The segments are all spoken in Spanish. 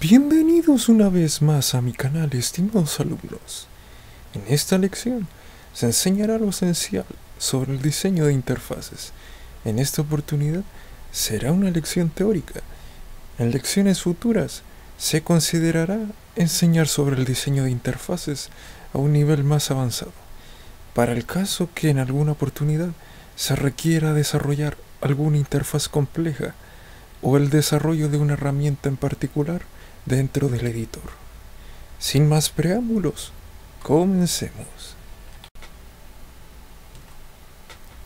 Bienvenidos una vez más a mi canal, estimados alumnos. En esta lección se enseñará lo esencial sobre el diseño de interfaces. En esta oportunidad será una lección teórica. En lecciones futuras se considerará enseñar sobre el diseño de interfaces a un nivel más avanzado. Para el caso que en alguna oportunidad se requiera desarrollar alguna interfaz compleja o el desarrollo de una herramienta en particular dentro del editor. Sin más preámbulos, comencemos.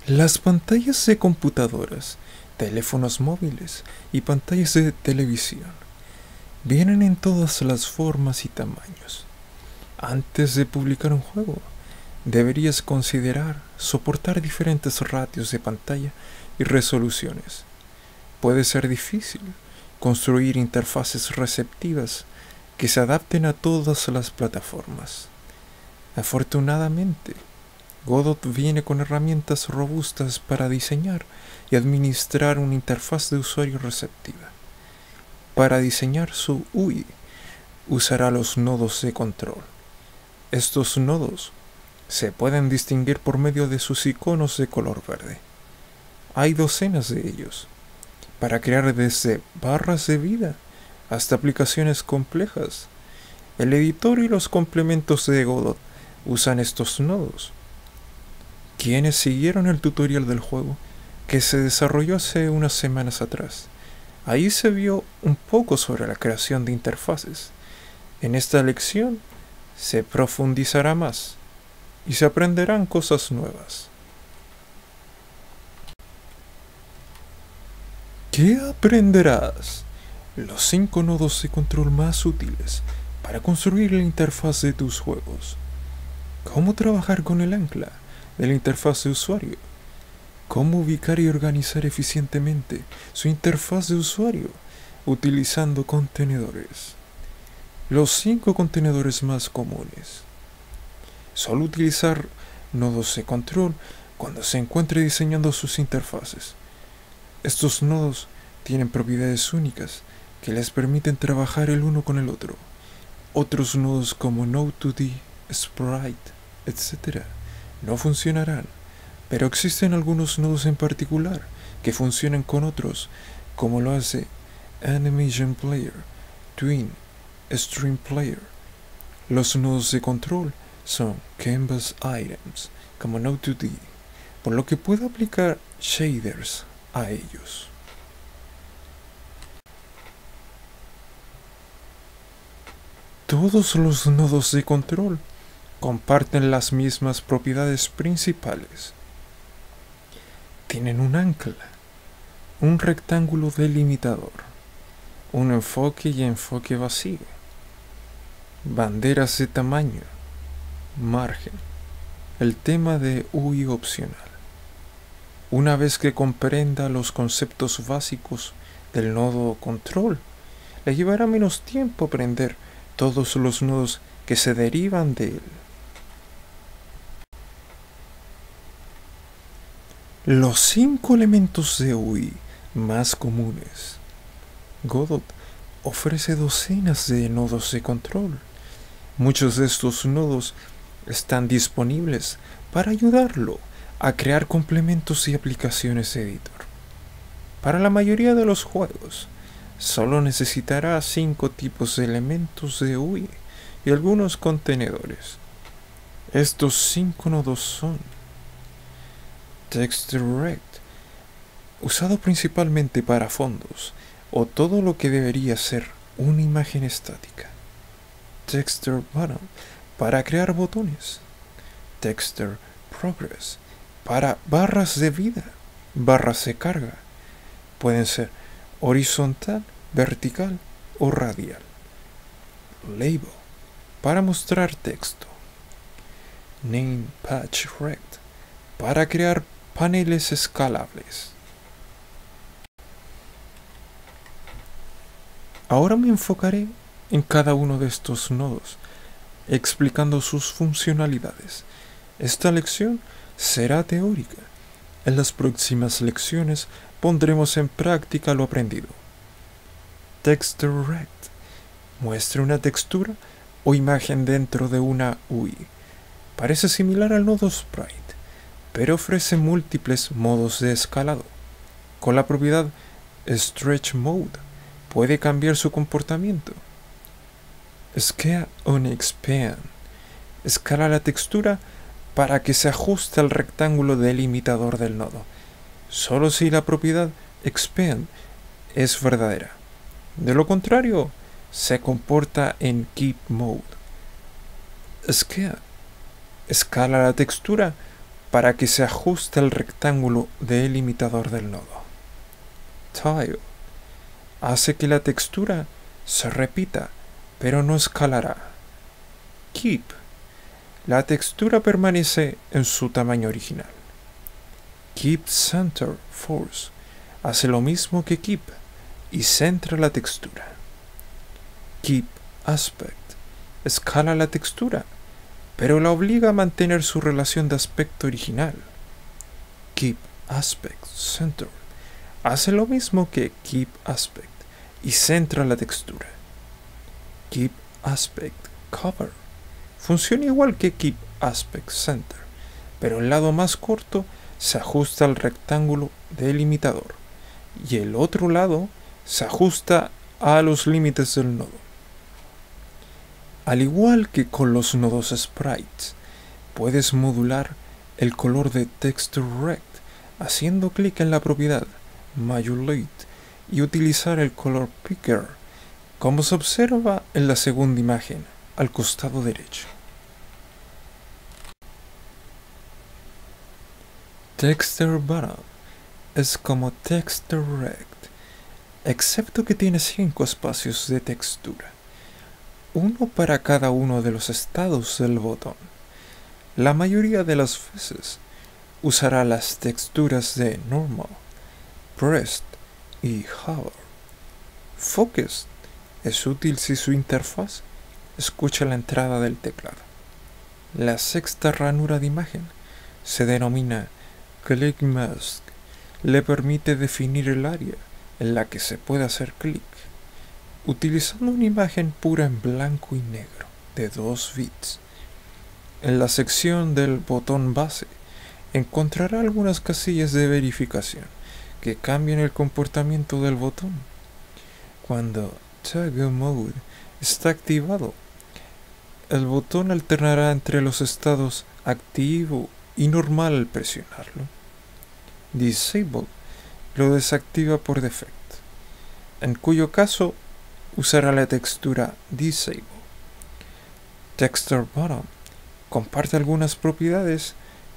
Las pantallas de computadoras, teléfonos móviles y pantallas de televisión vienen en todas las formas y tamaños. Antes de publicar un juego, deberías considerar soportar diferentes ratios de pantalla y resoluciones. Puede ser difícil construir interfaces receptivas que se adapten a todas las plataformas. Afortunadamente, Godot viene con herramientas robustas para diseñar y administrar una interfaz de usuario receptiva. Para diseñar su UI, usará los nodos de control. Estos nodos se pueden distinguir por medio de sus iconos de color verde. Hay docenas de ellos, para crear desde barras de vida hasta aplicaciones complejas. El editor y los complementos de Godot usan estos nodos. Quienes siguieron el tutorial del juego que se desarrolló hace unas semanas atrás, ahí se vio un poco sobre la creación de interfaces. En esta lección se profundizará más y se aprenderán cosas nuevas. ¿Qué aprenderás? Los 5 nodos de control más útiles para construir la interfaz de tus juegos. Cómo trabajar con el ancla de la interfaz de usuario. Cómo ubicar y organizar eficientemente su interfaz de usuario utilizando contenedores. Los 5 contenedores más comunes. Solo utilizar nodos de control cuando se encuentre diseñando sus interfaces. Estos nodos tienen propiedades únicas que les permiten trabajar el uno con el otro. Otros nodos como Node2D, Sprite, etc. no funcionarán, pero existen algunos nodos en particular que funcionan con otros, como lo hace Animation Player, Tween, Stream Player. Los nodos de control son Canvas Items, como Node2D, por lo que puedo aplicar shaders a ellos. Todos los nodos de control comparten las mismas propiedades principales. Tienen un ancla, un rectángulo delimitador, un enfoque y enfoque vacío, banderas de tamaño, margen, el tema de UI opcional. Una vez que comprenda los conceptos básicos del nodo control, le llevará menos tiempo aprender todos los nodos que se derivan de él. Los 5 elementos de UI más comunes. Godot ofrece docenas de nodos de control. Muchos de estos nodos están disponibles para ayudarlo a crear complementos y aplicaciones de editor. Para la mayoría de los juegos, solo necesitará 5 tipos de elementos de UI y algunos contenedores. Estos 5 nodos son TextDirect, usado principalmente para fondos o todo lo que debería ser una imagen estática. TextDirButton, para crear botones. TextDirProgress, para barras de vida, barras de carga. Pueden ser horizontal, vertical o radial. Label, para mostrar texto. NamePatchRect, para crear paneles escalables. Ahora me enfocaré en cada uno de estos nodos, explicando sus funcionalidades. Esta lección será teórica. En las próximas lecciones pondremos en práctica lo aprendido. TextureRect. Muestra una textura o imagen dentro de una UI. Parece similar al nodo Sprite, pero ofrece múltiples modos de escalado. Con la propiedad Stretch Mode puede cambiar su comportamiento. Scale on Expand. Escala la textura para que se ajuste al rectángulo delimitador del nodo, solo si la propiedad Expand es verdadera. De lo contrario, se comporta en Keep Mode. Scale. Escala la textura para que se ajuste al rectángulo delimitador del nodo. Tile. Hace que la textura se repita, pero no escalará. Keep. La textura permanece en su tamaño original. Keep Center Force. Hace lo mismo que Keep y centra la textura. Keep Aspect. Escala la textura, pero la obliga a mantener su relación de aspecto original. Keep Aspect Center. Hace lo mismo que Keep Aspect y centra la textura. Keep Aspect Cover. Funciona igual que Keep Aspect Center, pero el lado más corto se ajusta al rectángulo delimitador y el otro lado se ajusta a los límites del nodo. Al igual que con los nodos sprites, puedes modular el color de TextureRect haciendo clic en la propiedad Modulate y utilizar el color picker, como se observa en la segunda imagen al costado derecho. Texture Bottom es como TextureRect, excepto que tiene 5 espacios de textura, uno para cada uno de los estados del botón. La mayoría de las veces usará las texturas de Normal, Pressed y Hover. Focused es útil si su interfaz escucha la entrada del teclado. La sexta ranura de imagen se denomina Click Mask. Le permite definir el área en la que se puede hacer clic, utilizando una imagen pura en blanco y negro de 2 bits. En la sección del botón base encontrará algunas casillas de verificación que cambian el comportamiento del botón. Cuando Toggle Mode está activado, el botón alternará entre los estados activo y normal al presionarlo. Disable lo desactiva por defecto, en cuyo caso usará la textura Disable. Texture Bottom comparte algunas propiedades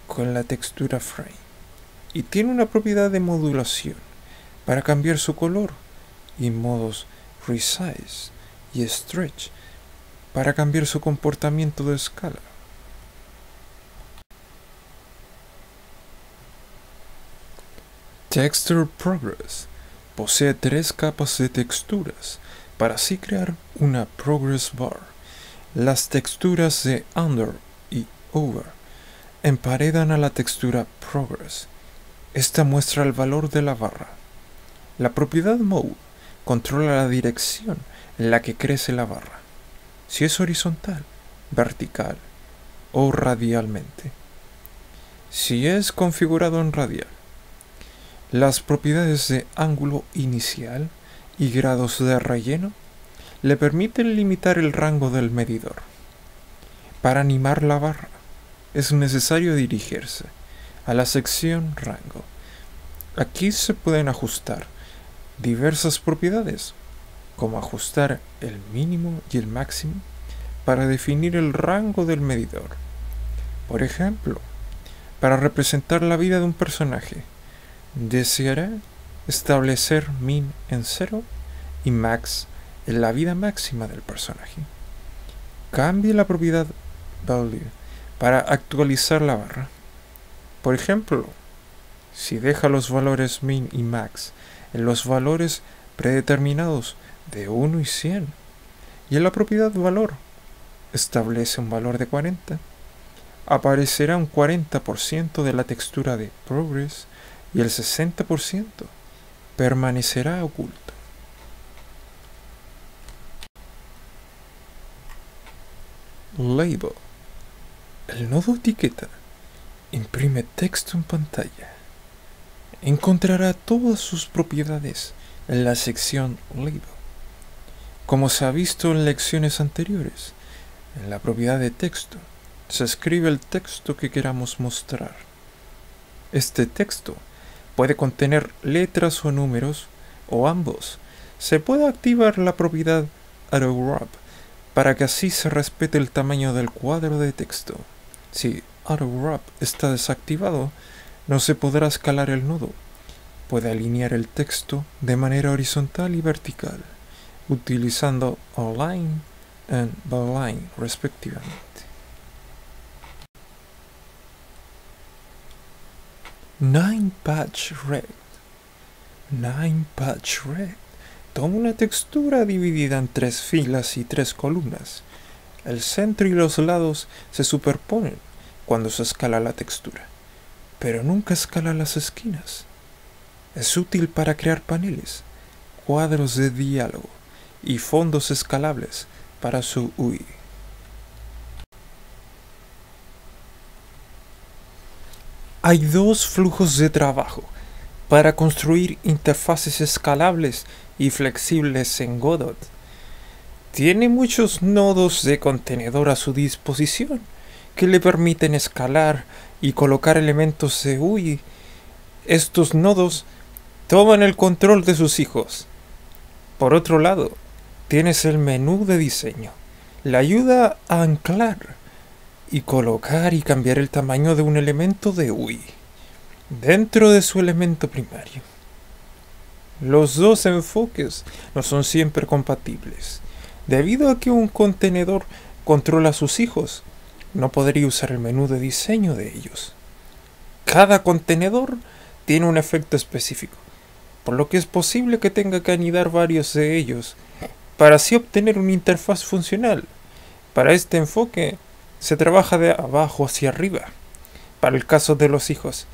con la textura Frame y tiene una propiedad de modulación para cambiar su color y modos Resize y Stretch para cambiar su comportamiento de escala. Texture Progress posee 3 capas de texturas para así crear una Progress Bar. Las texturas de Under y Over emparedan a la textura Progress. Esta muestra el valor de la barra. La propiedad Mode controla la dirección en la que crece la barra, si es horizontal, vertical o radialmente. Si es configurado en radial, las propiedades de ángulo inicial y grados de relleno le permiten limitar el rango del medidor. Para animar la barra, es necesario dirigirse a la sección Rango. Aquí se pueden ajustar diversas propiedades, como ajustar el mínimo y el máximo para definir el rango del medidor. Por ejemplo, para representar la vida de un personaje, deseará establecer min en 0 y max en la vida máxima del personaje. Cambie la propiedad value para actualizar la barra. Por ejemplo, si deja los valores min y max en los valores predeterminados de 1 y 100, y en la propiedad valor establece un valor de 40, aparecerá un 40% de la textura de Progress y el 60% permanecerá oculto. Label. El nodo etiqueta imprime texto en pantalla. Encontrará todas sus propiedades en la sección Label. Como se ha visto en lecciones anteriores, en la propiedad de texto se escribe el texto que queramos mostrar. Este texto puede contener letras o números, o ambos. Se puede activar la propiedad AutoWrap para que así se respete el tamaño del cuadro de texto. Si AutoWrap está desactivado, no se podrá escalar el nodo. Puede alinear el texto de manera horizontal y vertical, utilizando Align y Byline respectivamente. Patch Red. Patch Red toma una textura dividida en 3 filas y 3 columnas. El centro y los lados se superponen cuando se escala la textura, pero nunca escala las esquinas. Es útil para crear paneles, cuadros de diálogo y fondos escalables para su UI. Hay 2 flujos de trabajo para construir interfaces escalables y flexibles en Godot. Tiene muchos nodos de contenedor a su disposición que le permiten escalar y colocar elementos de UI. Estos nodos toman el control de sus hijos. Por otro lado, tienes el menú de diseño. Le ayuda a anclar y colocar y cambiar el tamaño de un elemento de UI dentro de su elemento primario. Los 2 enfoques no son siempre compatibles. Debido a que un contenedor controla a sus hijos, no podría usar el menú de diseño de ellos. Cada contenedor tiene un efecto específico, por lo que es posible que tenga que anidar varios de ellos para así obtener una interfaz funcional. Para este enfoque se trabaja de abajo hacia arriba. Para el caso de los hijos,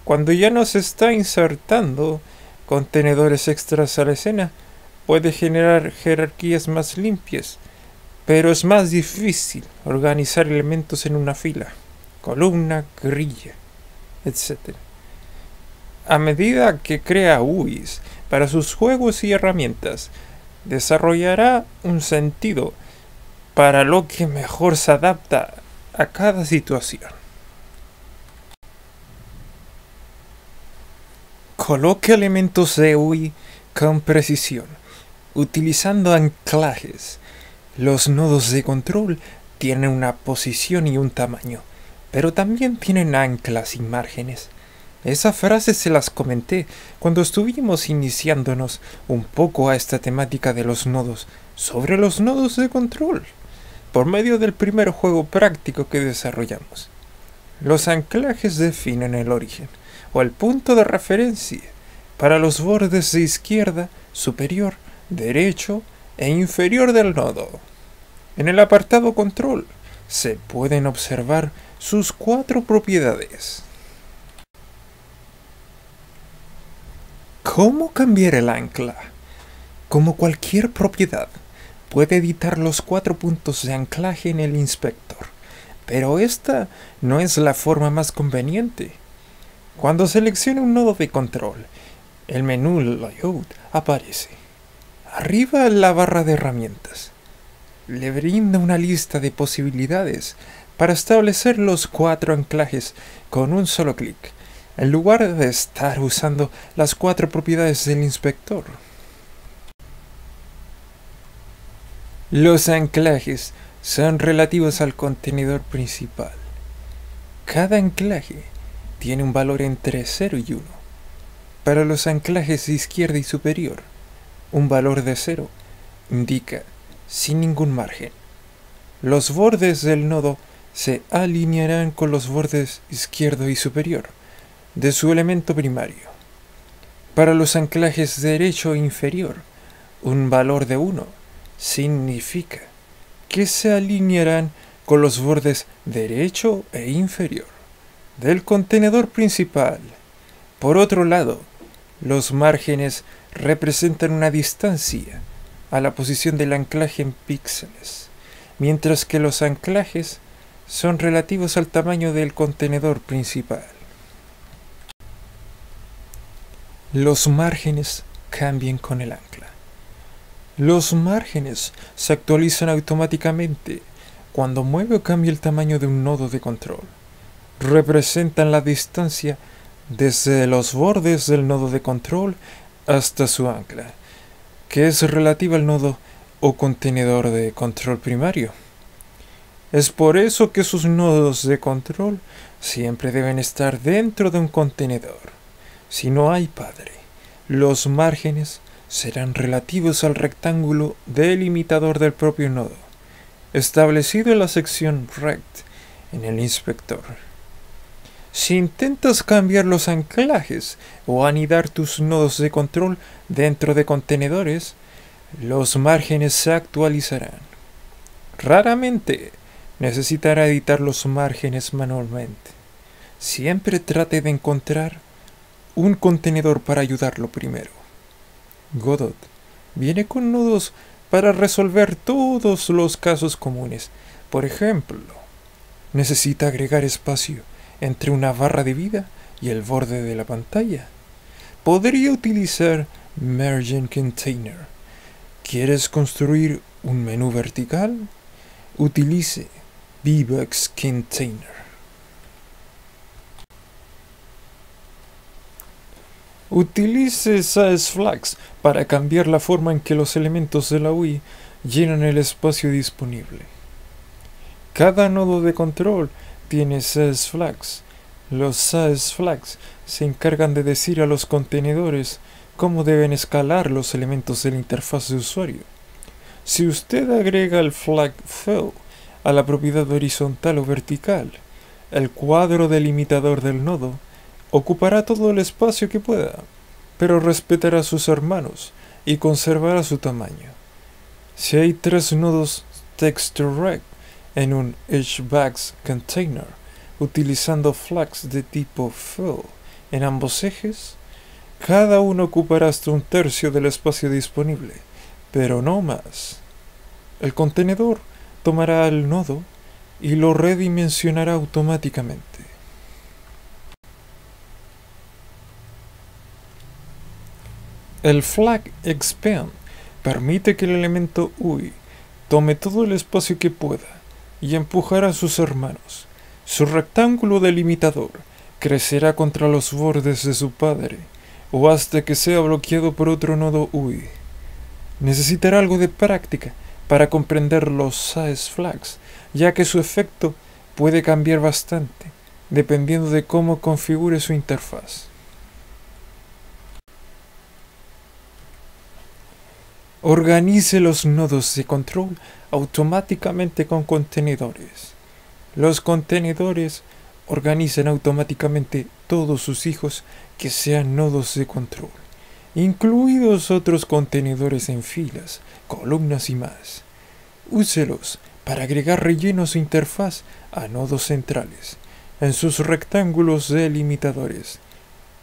cuando ya no se está insertando contenedores extras a la escena, puede generar jerarquías más limpias, pero es más difícil organizar elementos en una fila, columna, grilla, etc. A medida que crea UIs para sus juegos y herramientas, desarrollará un sentido para lo que mejor se adapta a cada situación. Coloque elementos de UI con precisión, utilizando anclajes. Los nodos de control tienen una posición y un tamaño, pero también tienen anclas y márgenes. Esa frase se las comenté cuando estuvimos iniciándonos un poco a esta temática de los nodos, sobre los nodos de control, por medio del primer juego práctico que desarrollamos. Los anclajes definen el origen, o el punto de referencia, para los bordes de izquierda, superior, derecho e inferior del nodo. En el apartado control se pueden observar sus 4 propiedades. ¿Cómo cambiar el ancla? Como cualquier propiedad, puede editar los 4 puntos de anclaje en el inspector, pero esta no es la forma más conveniente. Cuando seleccione un nodo de control, el menú Layout aparece. Arriba en la barra de herramientas, le brinda una lista de posibilidades para establecer los 4 anclajes con un solo clic, en lugar de estar usando las 4 propiedades del inspector. Los anclajes son relativos al contenedor principal. Cada anclaje tiene un valor entre 0 y 1. Para los anclajes de izquierda y superior, un valor de 0 indica sin ningún margen. Los bordes del nodo se alinearán con los bordes izquierdo y superior de su elemento primario. Para los anclajes derecho e inferior, un valor de 1 significa que se alinearán con los bordes derecho e inferior del contenedor principal. Por otro lado, los márgenes representan una distancia a la posición del anclaje en píxeles, mientras que los anclajes son relativos al tamaño del contenedor principal. Los márgenes cambian con el ancla. Los márgenes se actualizan automáticamente cuando mueve o cambia el tamaño de un nodo de control. Representan la distancia desde los bordes del nodo de control hasta su ancla, que es relativa al nodo o contenedor de control primario. Es por eso que sus nodos de control siempre deben estar dentro de un contenedor. Si no hay padre, los márgenes serán relativos al rectángulo delimitador del propio nodo, establecido en la sección rect en el inspector. Si intentas cambiar los anclajes o anidar tus nodos de control dentro de contenedores, los márgenes se actualizarán. Raramente necesitará editar los márgenes manualmente. Siempre trate de encontrar un contenedor para ayudarlo primero. Godot viene con nodos para resolver todos los casos comunes. Por ejemplo, necesita agregar espacio entre una barra de vida y el borde de la pantalla. Podría utilizar Merge Container. ¿Quieres construir un menú vertical? Utilice VBUX Container. Utilice SatisFlags para cambiar la forma en que los elementos de la UI llenan el espacio disponible. Cada nodo de control tiene SatisFlags. Los SatisFlags se encargan de decir a los contenedores cómo deben escalar los elementos de la interfaz de usuario. Si usted agrega el flag fill a la propiedad horizontal o vertical, el cuadro delimitador del nodo ocupará todo el espacio que pueda, pero respetará a sus hermanos y conservará su tamaño. Si hay 3 nodos TextDirect en un HBAX container, utilizando flags de tipo fill en ambos ejes, cada uno ocupará hasta 1/3 del espacio disponible, pero no más. El contenedor tomará el nodo y lo redimensionará automáticamente. El flag expand permite que el elemento UI tome todo el espacio que pueda y empujará a sus hermanos. Su rectángulo delimitador crecerá contra los bordes de su padre o hasta que sea bloqueado por otro nodo UI. Necesitará algo de práctica para comprender los SatisFlags, ya que su efecto puede cambiar bastante dependiendo de cómo configure su interfaz. Organice los nodos de control automáticamente con contenedores. Los contenedores organizan automáticamente todos sus hijos que sean nodos de control, incluidos otros contenedores en filas, columnas y más. Úselos para agregar rellenos de interfaz a nodos centrales en sus rectángulos delimitadores.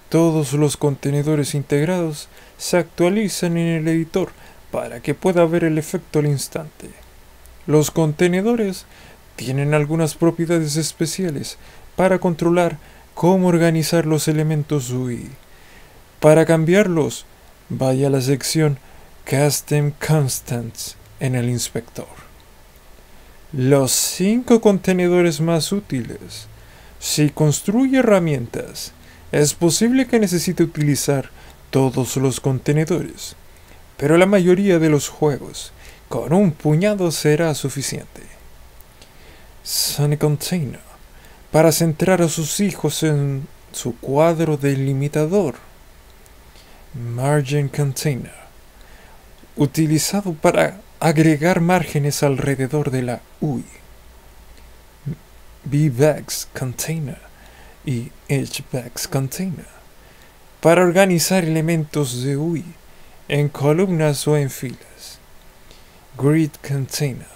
Todos los contenedores integrados se actualizan en el editor para que pueda ver el efecto al instante. Los contenedores tienen algunas propiedades especiales para controlar cómo organizar los elementos UI. Para cambiarlos, vaya a la sección Custom Constants en el inspector. Los 5 contenedores más útiles. Si construye herramientas, es posible que necesite utilizar todos los contenedores, pero la mayoría de los juegos, con un puñado será suficiente. Sonic Container, para centrar a sus hijos en su cuadro delimitador. Margin Container, utilizado para agregar márgenes alrededor de la UI. VBUX Container y HBUX Container, para organizar elementos de UI en columnas o en filas. Grid Container,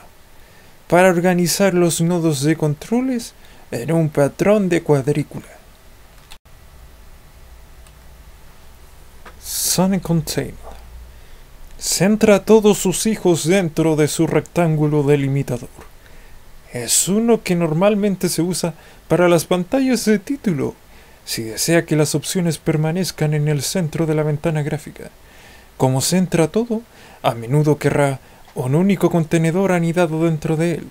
para organizar los nodos de controles en un patrón de cuadrícula. Sun Container. Centra a todos sus hijos dentro de su rectángulo delimitador. Es uno que normalmente se usa para las pantallas de título, si desea que las opciones permanezcan en el centro de la ventana gráfica. Como centra todo, a menudo querrá un único contenedor anidado dentro de él.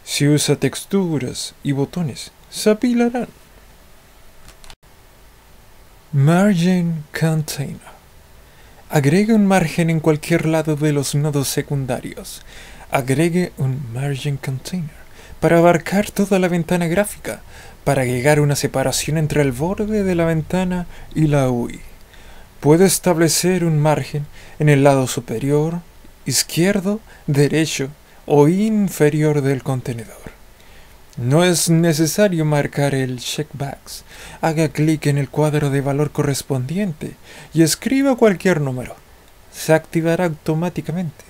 Si usa texturas y botones, se apilarán. Margin Container. Agregue un margen en cualquier lado de los nodos secundarios. Agregue un Margin Container para abarcar toda la ventana gráfica, para agregar una separación entre el borde de la ventana y la UI. Puede establecer un margen en el lado superior, izquierdo, derecho o inferior del contenedor. No es necesario marcar el checkbox. Haga clic en el cuadro de valor correspondiente y escriba cualquier número. Se activará automáticamente.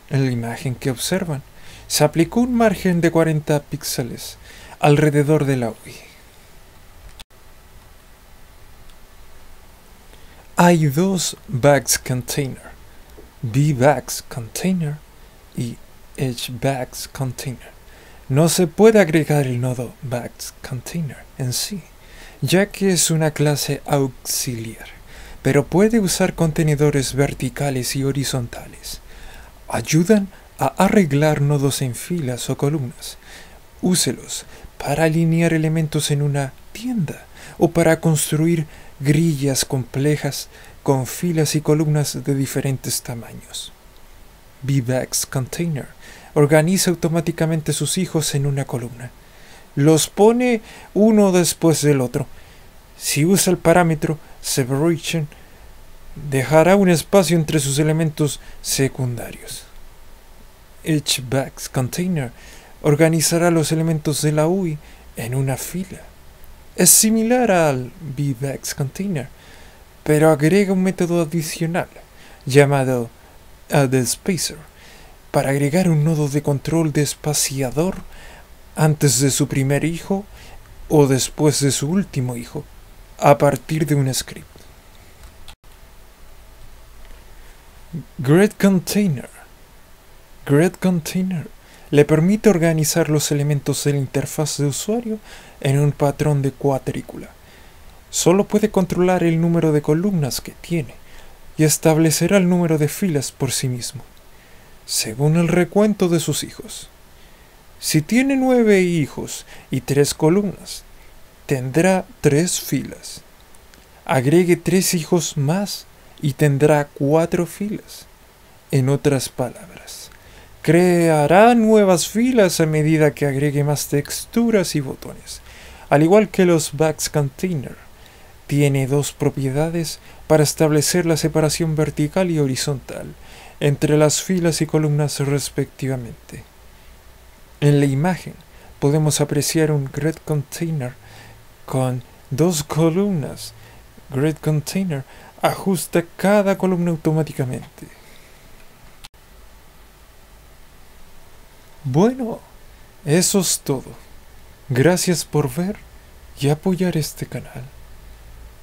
En la imagen que observan, se aplicó un margen de 40 píxeles alrededor de la UI. Hay dos Bags Container, V-Bags Container y H-Bags Container. No se puede agregar el nodo Bags Container en sí, ya que es una clase auxiliar, pero puede usar contenedores verticales y horizontales. Ayudan a arreglar nodos en filas o columnas. Úselos para alinear elementos en una tienda o para construir grillas complejas con filas y columnas de diferentes tamaños. V-Bags Container organiza automáticamente sus hijos en una columna. Los pone uno después del otro. Si usa el parámetro separation, dejará un espacio entre sus elementos secundarios. H-Bags Container organizará los elementos de la UI en una fila. Es similar al V-Bags Container, pero agrega un método adicional llamado addSpacer para agregar un nodo de control de espaciador antes de su primer hijo o después de su último hijo, a partir de un script. Grid Container. Grid Container le permite organizar los elementos de la interfaz de usuario en un patrón de cuadrícula. Solo puede controlar el número de columnas que tiene y establecerá el número de filas por sí mismo, según el recuento de sus hijos. Si tiene 9 hijos y 3 columnas, tendrá 3 filas. Agregue 3 hijos más y tendrá 4 filas. En otras palabras, creará nuevas filas a medida que agregue más texturas y botones. Al igual que los Bags Container, tiene dos propiedades para establecer la separación vertical y horizontal entre las filas y columnas respectivamente. En la imagen podemos apreciar un Grid Container con 2 columnas. Grid Container ajusta cada columna automáticamente. Bueno, eso es todo. Gracias por ver y apoyar este canal.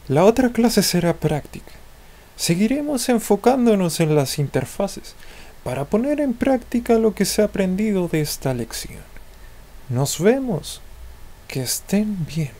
La otra clase será práctica. Seguiremos enfocándonos en las interfaces para poner en práctica lo que se ha aprendido de esta lección. Nos vemos. Que estén bien.